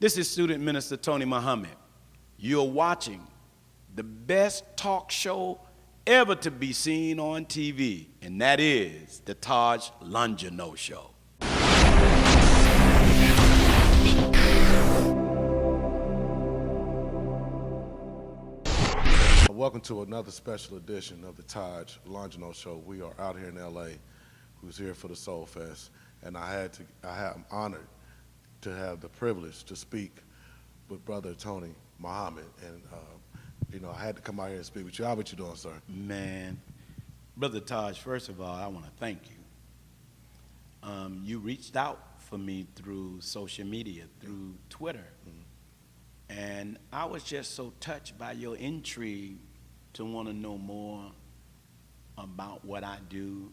This is Student Minister Tony Muhammad. You're watching the best talk show ever to be seen on TV, and that is the Taj Longino Show. Welcome to another special edition of the Taj Longino Show. We are out here in LA, who's here for the Soul Fest, and I'm honored to have the privilege to speak with Brother Tony Muhammad, and I had to come out here and speak with you. How about you doing, sir? Man, Brother Taj, first of all, I want to thank you. You reached out for me through social media, through Twitter, and I was just so touched by your intrigue to want to know more about what I do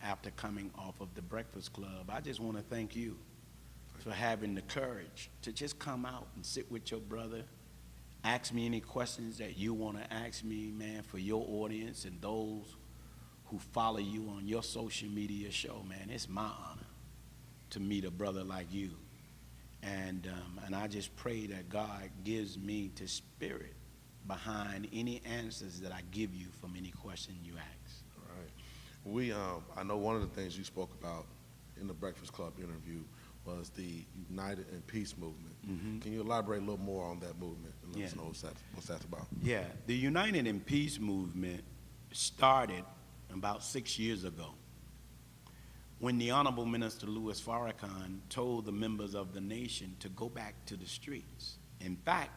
after coming off of the Breakfast Club. I just want to thank you for having the courage to just come out and sit with your brother, ask me any questions that you want to ask me, man, for your audience and those who follow you on your social media show, man. It's my honor to meet a brother like you. And I just pray that God gives me the spirit behind any answers that I give you from any question you ask. All right. I know one of the things you spoke about in the Breakfast Club interview was the United in Peace movement. Mm-hmm. Can you elaborate a little more on that movement and let us know what's that's about? Yeah, the United in Peace movement started about 6 years ago when the Honorable Minister Louis Farrakhan told the members of the nation to go back to the streets. In fact,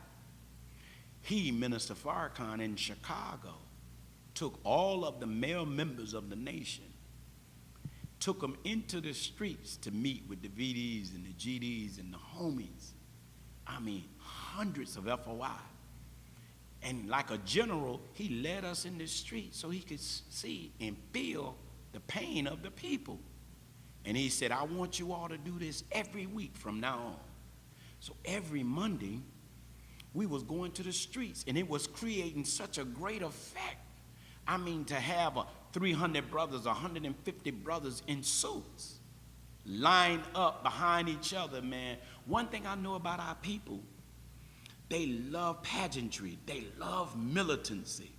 Minister Farrakhan in Chicago, took all of the male members of the nation, took them into the streets to meet with the VDs and the GDs and the homies. I mean, hundreds of FOI. And like a general, he led us in the street so he could see and feel the pain of the people. And he said, I want you all to do this every week from now on. So every Monday, we was going to the streets, and it was creating such a great effect. I mean, to have 300 brothers, 150 brothers in suits lined up behind each other, man. One thing I know about our people, they love pageantry. They love militancy.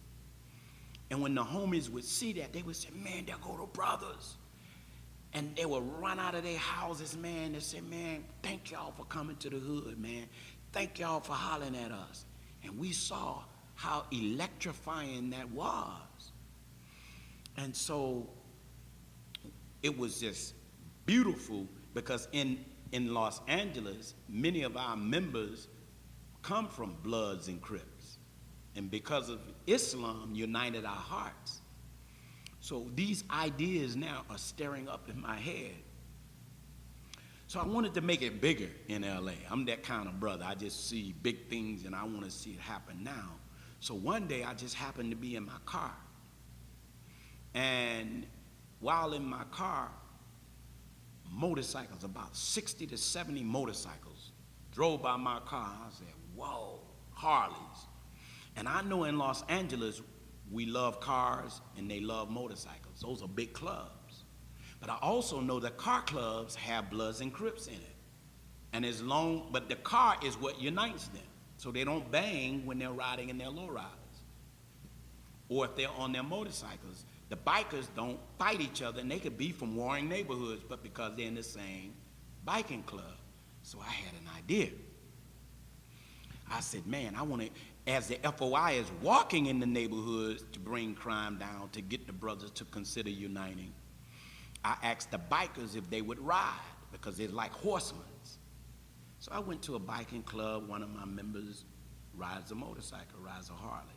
And when the homies would see that, they would say, man, there go the brothers. And they would run out of their houses, man. They say, man, thank y'all for coming to the hood, man. Thank y'all for hollering at us. And we saw how electrifying that was. And so it was just beautiful because in Los Angeles, many of our members come from Bloods and Crips. And because of Islam united our hearts. So these ideas now are stirring up in my head. So I wanted to make it bigger in LA. I'm that kind of brother. I just see big things and I want to see it happen now. So one day I just happened to be in my car. And while in my car, motorcycles, about 60 to 70 motorcycles, drove by my car. I said, whoa, Harleys. And I know in Los Angeles, we love cars and they love motorcycles. Those are big clubs. But I also know that car clubs have Bloods and Crips in it. And but the car is what unites them. So they don't bang when they're riding in their lowriders. Or if they're on their motorcycles. The bikers don't fight each other, and they could be from warring neighborhoods, but because they're in the same biking club. So I had an idea. I said, man, I want to, as the FOI is walking in the neighborhoods to bring crime down, to get the brothers to consider uniting, I asked the bikers if they would ride, because they're like horsemen. So I went to a biking club. One of my members rides a motorcycle, rides a Harley.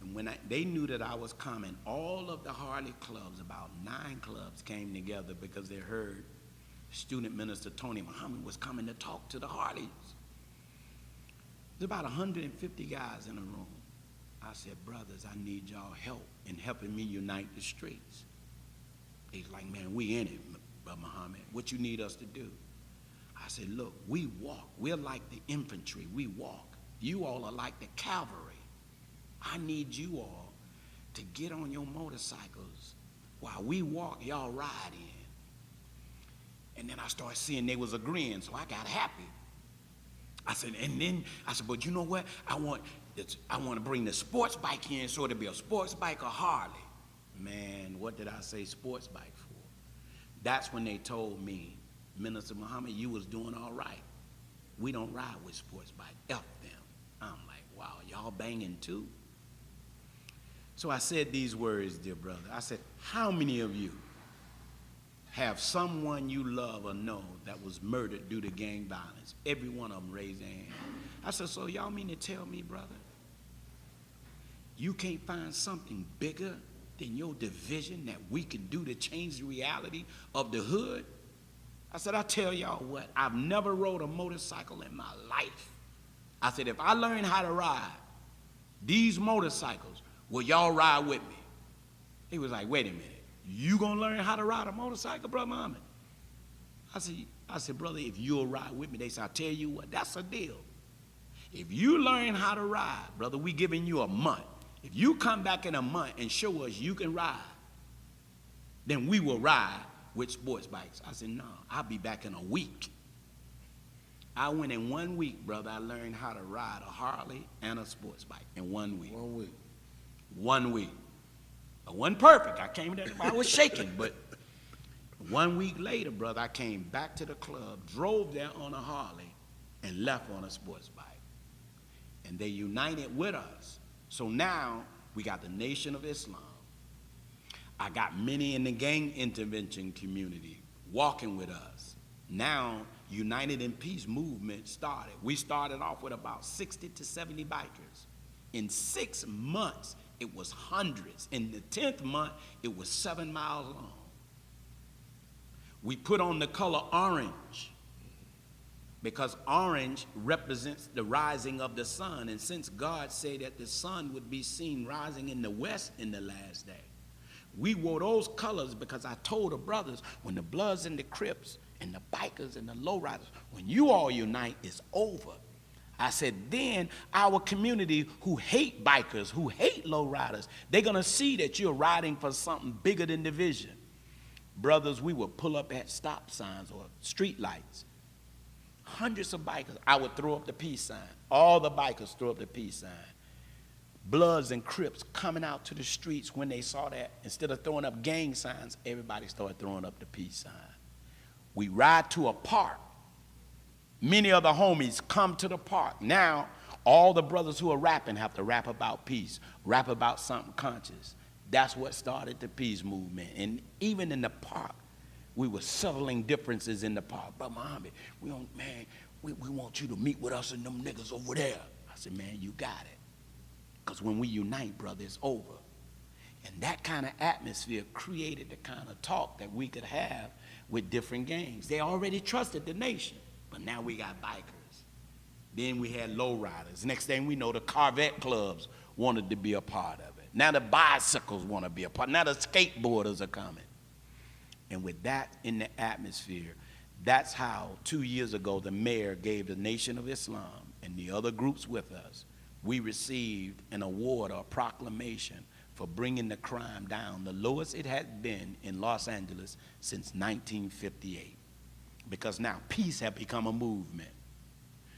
And when they knew that I was coming, all of the Harley clubs, about 9 clubs, came together because they heard Student Minister Tony Muhammad was coming to talk to the Harleys. There's about 150 guys in the room. I said, brothers, I need y'all help in helping me unite the streets. He's like, man, we in it, Brother Muhammad. What you need us to do? I said, look, we walk. We're like the infantry. We walk. You all are like the cavalry. I need you all to get on your motorcycles while we walk, y'all ride in. And then I started seeing they was agreeing, so I got happy. I said, but you know what? I want to bring the sports bike in, so it'll be a sports bike or Harley. Man, what did I say sports bike for? That's when they told me, Minister Muhammad, you was doing all right. We don't ride with sports bike. F them. I'm like, wow, y'all banging too? So I said these words, dear brother. I said, how many of you have someone you love or know that was murdered due to gang violence? Every one of them raised their hand. I said, so y'all mean to tell me, brother, you can't find something bigger than your division that we can do to change the reality of the hood? I said, I tell y'all what, I've never rode a motorcycle in my life. I said, if I learn how to ride these motorcycles, will y'all ride with me? He was like, wait a minute. You gonna learn how to ride a motorcycle, Brother Muhammad? I said, brother, if you'll ride with me, they said, I'll tell you what, that's a deal. If you learn how to ride, brother, we giving you a month. If you come back in a month and show us you can ride, then we will ride with sports bikes. I said, no, I'll be back in a week. I went in 1 week, brother, I learned how to ride a Harley and a sports bike in 1 week. 1 week. 1 week. I wasn't perfect. I was shaking, but 1 week later, brother, I came back to the club, drove there on a Harley, and left on a sports bike. And they united with us. So now we got the Nation of Islam. I got many in the gang intervention community walking with us. Now, United in Peace movement started. We started off with about 60 to 70 bikers. In 6 months, it was hundreds. In the 10th month, it was 7 miles long. We put on the color orange because orange represents the rising of the sun. And since God said that the sun would be seen rising in the west in the last day, we wore those colors because I told the brothers, when the Bloods and the Crips and the bikers and the lowriders, when you all unite, it's over. I said, then our community who hate bikers, who hate lowriders, they're going to see that you're riding for something bigger than division. Brothers, we would pull up at stop signs or street lights. Hundreds of bikers. I would throw up the peace sign. All the bikers throw up the peace sign. Bloods and Crips coming out to the streets when they saw that. Instead of throwing up gang signs, everybody started throwing up the peace sign. We ride to a park. Many of the homies come to the park. Now, all the brothers who are rapping have to rap about peace, rap about something conscious. That's what started the peace movement. And even in the park, we were settling differences in the park. But Muhammad, we want you to meet with us and them niggas over there. I said, man, you got it. Because when we unite, brother, it's over. And that kind of atmosphere created the kind of talk that we could have with different gangs. They already trusted the nation, but now we got bikers. Then we had lowriders. Next thing we know, the Corvette clubs wanted to be a part of it. Now the bicycles want to be a part. Now the skateboarders are coming. And with that in the atmosphere, that's how 2 years ago the mayor gave the Nation of Islam and the other groups with us, we received an award or a proclamation for bringing the crime down, the lowest it had been in Los Angeles since 1958. Because now peace had become a movement.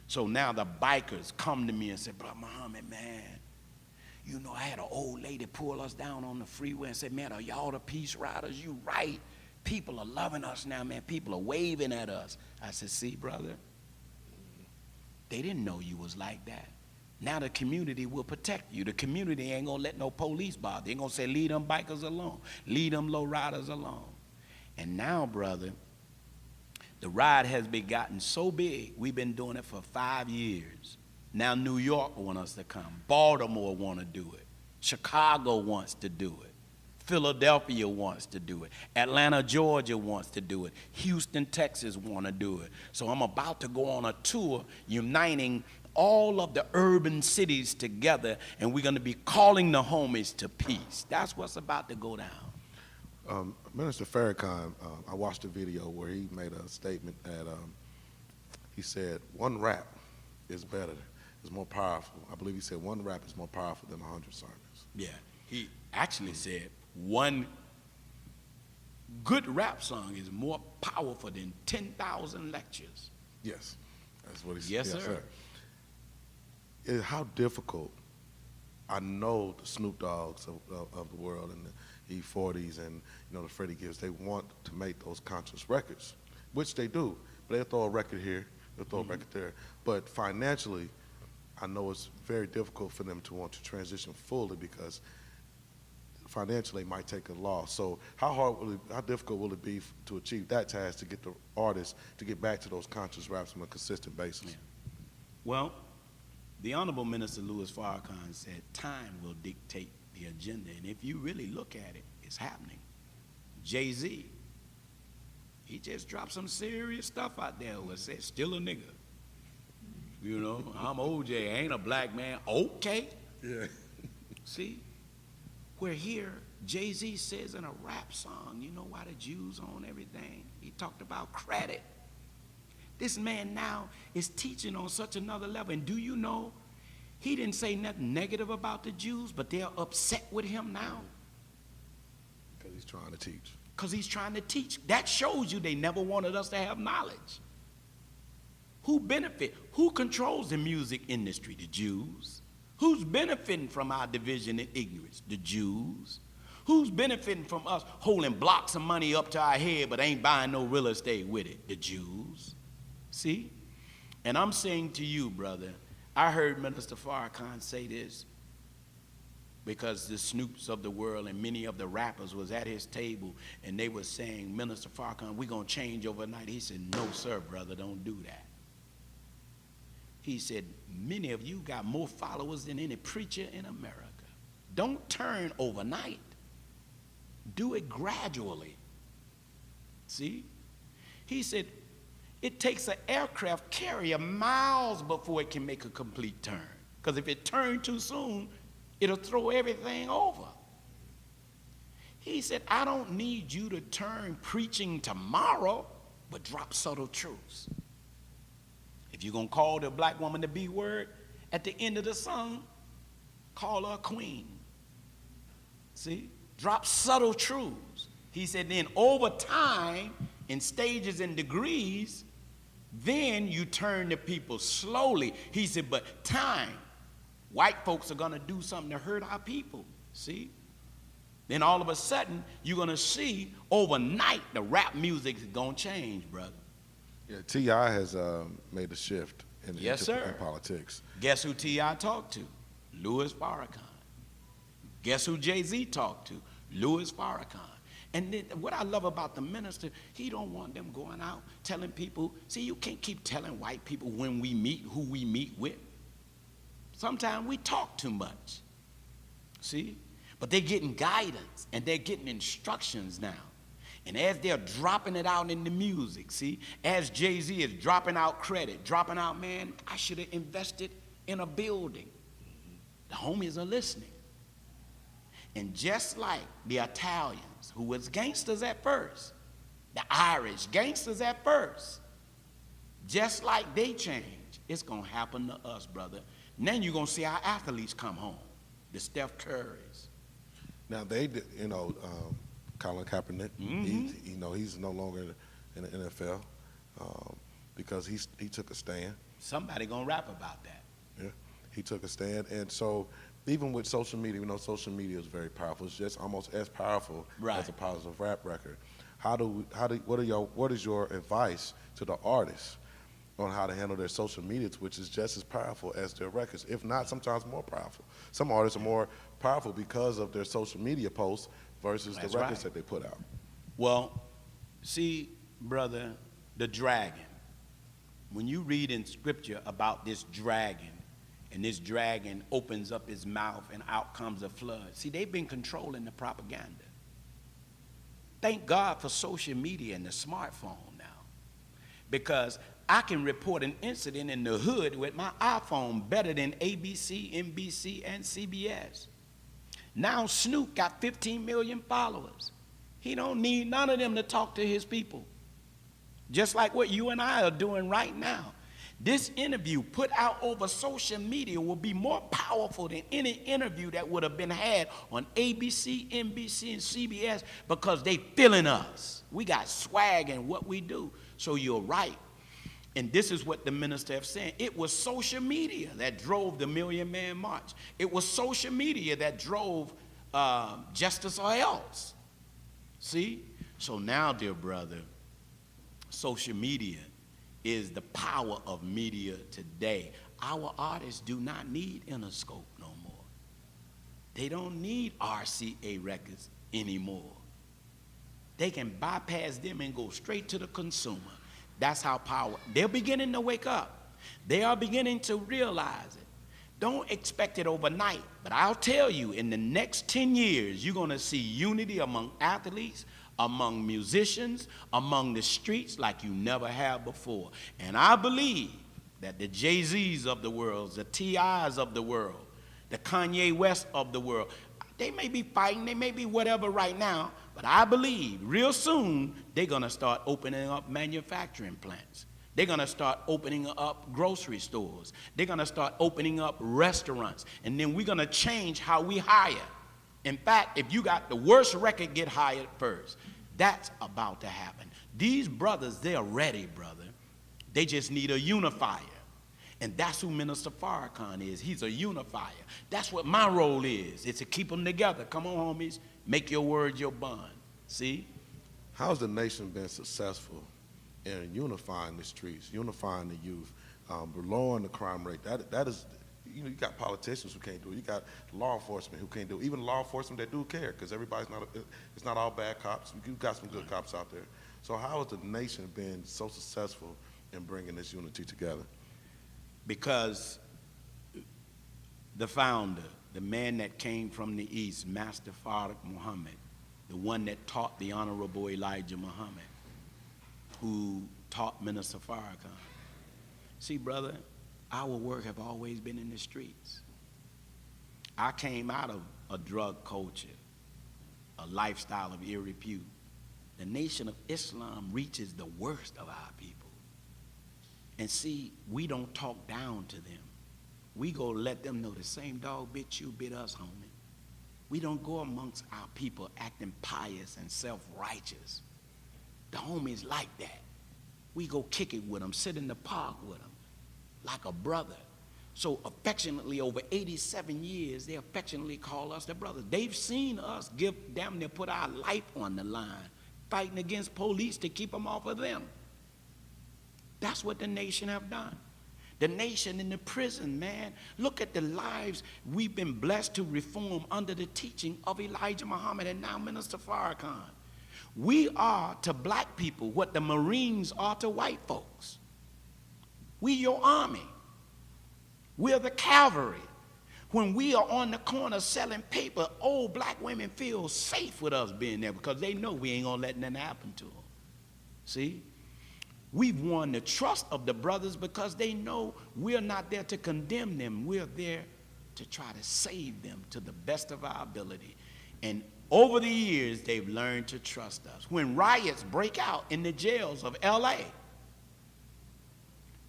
So now the bikers come to me and say, Brother Muhammad, man, you know, I had an old lady pull us down on the freeway and said, man, are y'all the peace riders? You right. People are loving us now, man. People are waving at us. I said, see, brother, they didn't know you was like that. Now the community will protect you. The community ain't gonna let no police bother. They ain't gonna say, leave them bikers alone. Leave them low riders alone. And now, brother, the ride has been gotten so big, we've been doing it for 5 years. Now New York want us to come. Baltimore want to do it. Chicago wants to do it. Philadelphia wants to do it. Atlanta, Georgia wants to do it. Houston, Texas want to do it. So I'm about to go on a tour uniting all of the urban cities together, and we're going to be calling the homies to peace. That's what's about to go down. Minister Farrakhan, I watched a video where he made a statement that he said one rap is better, is more powerful. I believe he said one rap is more powerful than 100 sermons. Yeah, he actually said one good rap song is more powerful than 10,000 lectures. Yes, that's what he said. Yes, sir. How difficult, I know the Snoop Dogg's of the world and the E40s and the Freddie Gibbs, they want to make those conscious records, which they do. But they'll throw a record here, they'll throw a record there. But financially, I know it's very difficult for them to want to transition fully because financially it might take a loss. So how difficult will it be to achieve that task to get the artists to get back to those conscious raps on a consistent basis? Yeah. Well, the Honorable Minister Louis Farrakhan said time will dictate the agenda, and if you really look at it, it's happening. Jay-Z, he just dropped some serious stuff out there where it said, still a nigga. I'm OJ, I ain't a black man. Okay. Yeah. See? Where here, Jay-Z says in a rap song, you know why the Jews own everything? He talked about credit. This man now is teaching on such another level. And do you know, he didn't say nothing negative about the Jews, but they're upset with him now. Because he's trying to teach. Because he's trying to teach. That shows you they never wanted us to have knowledge. Who benefit? Who controls the music industry? The Jews. Who's benefiting from our division and ignorance? The Jews. Who's benefiting from us holding blocks of money up to our head but ain't buying no real estate with it? The Jews. See? And I'm saying to you, brother, I heard Minister Farrakhan say this because the Snoops of the world and many of the rappers was at his table and they were saying, Minister Farrakhan, we're going to change overnight. He said, no, sir, brother, don't do that. He said, many of you got more followers than any preacher in America. Don't turn overnight. Do it gradually. See? He said, it takes an aircraft carrier miles before it can make a complete turn. Because if it turns too soon, it'll throw everything over. He said, I don't need you to turn preaching tomorrow, but drop subtle truths. If you're going to call the black woman the B word, at the end of the song, call her a queen. See? Drop subtle truths. He said, then over time, in stages and degrees, then you turn the people slowly. He said, but time, white folks are going to do something to hurt our people. See? Then all of a sudden, you're going to see overnight the rap music is going to change, brother. Yeah, T.I. has made a shift in politics. Guess who T.I. talked to? Louis Farrakhan. Guess who Jay-Z talked to? Louis Farrakhan. And then what I love about the minister, he don't want them going out telling people, see, you can't keep telling white people when we meet, who we meet with. Sometimes we talk too much, see? But they're getting guidance and they're getting instructions now. And as they're dropping it out in the music, see, as Jay-Z is dropping out credit, dropping out, man, I should have invested in a building. The homies are listening. And just like the Italians, who was gangsters at first, the Irish, gangsters at first, just like they change, it's going to happen to us, brother. And then you're going to see our athletes come home, the Steph Currys. Now, they did, Colin Kaepernick, he's no longer in the NFL because he took a stand. Somebody gonna rap about that. Yeah, he took a stand, and so even with social media, social media is very powerful. It's just almost as powerful as a positive rap record. What is your advice to the artists on how to handle their social medias, which is just as powerful as their records, if not sometimes more powerful? Some artists are more powerful because of their social media posts versus the records that they put out. Well, see, brother, the dragon. When you read in scripture about this dragon, and this dragon opens up his mouth and out comes a flood. See, they've been controlling the propaganda. Thank God for social media and the smartphone now. Because I can report an incident in the hood with my iPhone better than ABC, NBC, and CBS. Now Snoop got 15 million followers. He don't need none of them to talk to his people. Just like what you and I are doing right now. This interview put out over social media will be more powerful than any interview that would have been had on ABC, NBC, and CBS because they feeling us. We got swag in what we do. So you're right. And this is what the minister have said. It was social media that drove the Million Man March. It was social media that drove Justice or Else. See? So now, dear brother, social media is the power of media today. Our artists do not need Interscope no more. They don't need RCA records anymore. They can bypass them and go straight to the consumer. That's how power. They're beginning to wake up. They are beginning to realize it. Don't expect it overnight, but I'll tell you, in the next 10 years, you're going to see unity among athletes, among musicians, among the streets like you never have before. And I believe that the Jay-Z's of the world, the T.I.'s of the world, the Kanye West of the world, they may be fighting, they may be whatever right now, but I believe real soon they're going to start opening up manufacturing plants. They're going to start opening up grocery stores. They're going to start opening up restaurants. And then we're going to change how we hire. In fact, if you got the worst record, get hired first. That's about to happen. These brothers, they're ready, brother. They just need a unifier. And that's who Minister Farrakhan is. He's a unifier. That's what my role is to keep them together. Come on, homies. Make your word your bond. See? How's the nation been successful in unifying the streets, unifying the youth, lowering the crime rate? That is, you got politicians who can't do it. You got law enforcement who can't do it. Even law enforcement that do care, because everybody's not, it's not all bad cops. You've got some good cops out there. So how has the nation been so successful in bringing this unity together? Because the founder, the man that came from the East, Master Farrakhan Muhammad, the one that taught the Honorable Elijah Muhammad, who taught Minister Farrakhan. See, brother, our work have always been in the streets. I came out of a drug culture, a lifestyle of ill repute. The Nation of Islam reaches the worst of our people. And see, we don't talk down to them. We go let them know the same dog bit you, bit us, homie. We don't go amongst our people acting pious and self-righteous. The homies like that. We go kick it with them, sit in the park with them, like a brother. So affectionately, over 87 years, they affectionately call us the brothers. They've seen us give damn near put our life on the line, fighting against police to keep them off of them. That's what the nation have done. The nation in the prison, man. Look at the lives we've been blessed to reform under the teaching of Elijah Muhammad and now Minister Farrakhan. We are to black people what the Marines are to white folks. We your army. We're the cavalry. When we are on the corner selling paper, old black women feel safe with us being there because they know we ain't gonna let nothing happen to them. See? We've won the trust of the brothers because they know we're not there to condemn them. We're there to try to save them to the best of our ability. And over the years, they've learned to trust us. When riots break out in the jails of LA,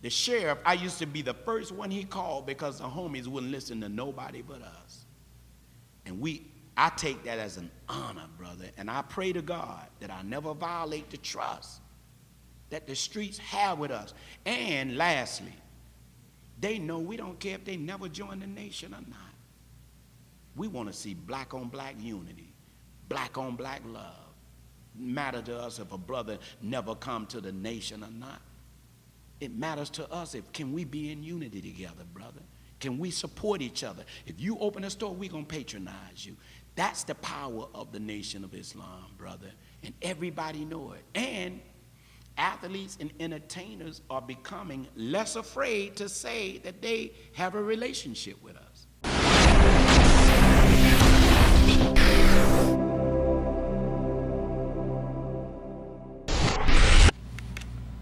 the sheriff, I used to be the first one he called because the homies wouldn't listen to nobody but us. And I take that as an honor, brother. And I pray to God that I never violate the trust that the streets have with us. And lastly, they know we don't care if they never join the nation or not. We want to see black on black unity, black on black love. Matter to us if a brother never come to the nation or not. It matters to us if can we be in unity together, brother. Can we support each other? If you open a store, we're going to patronize you. That's the power of the Nation of Islam, brother. And everybody know it. And athletes and entertainers are becoming less afraid to say that they have a relationship with us.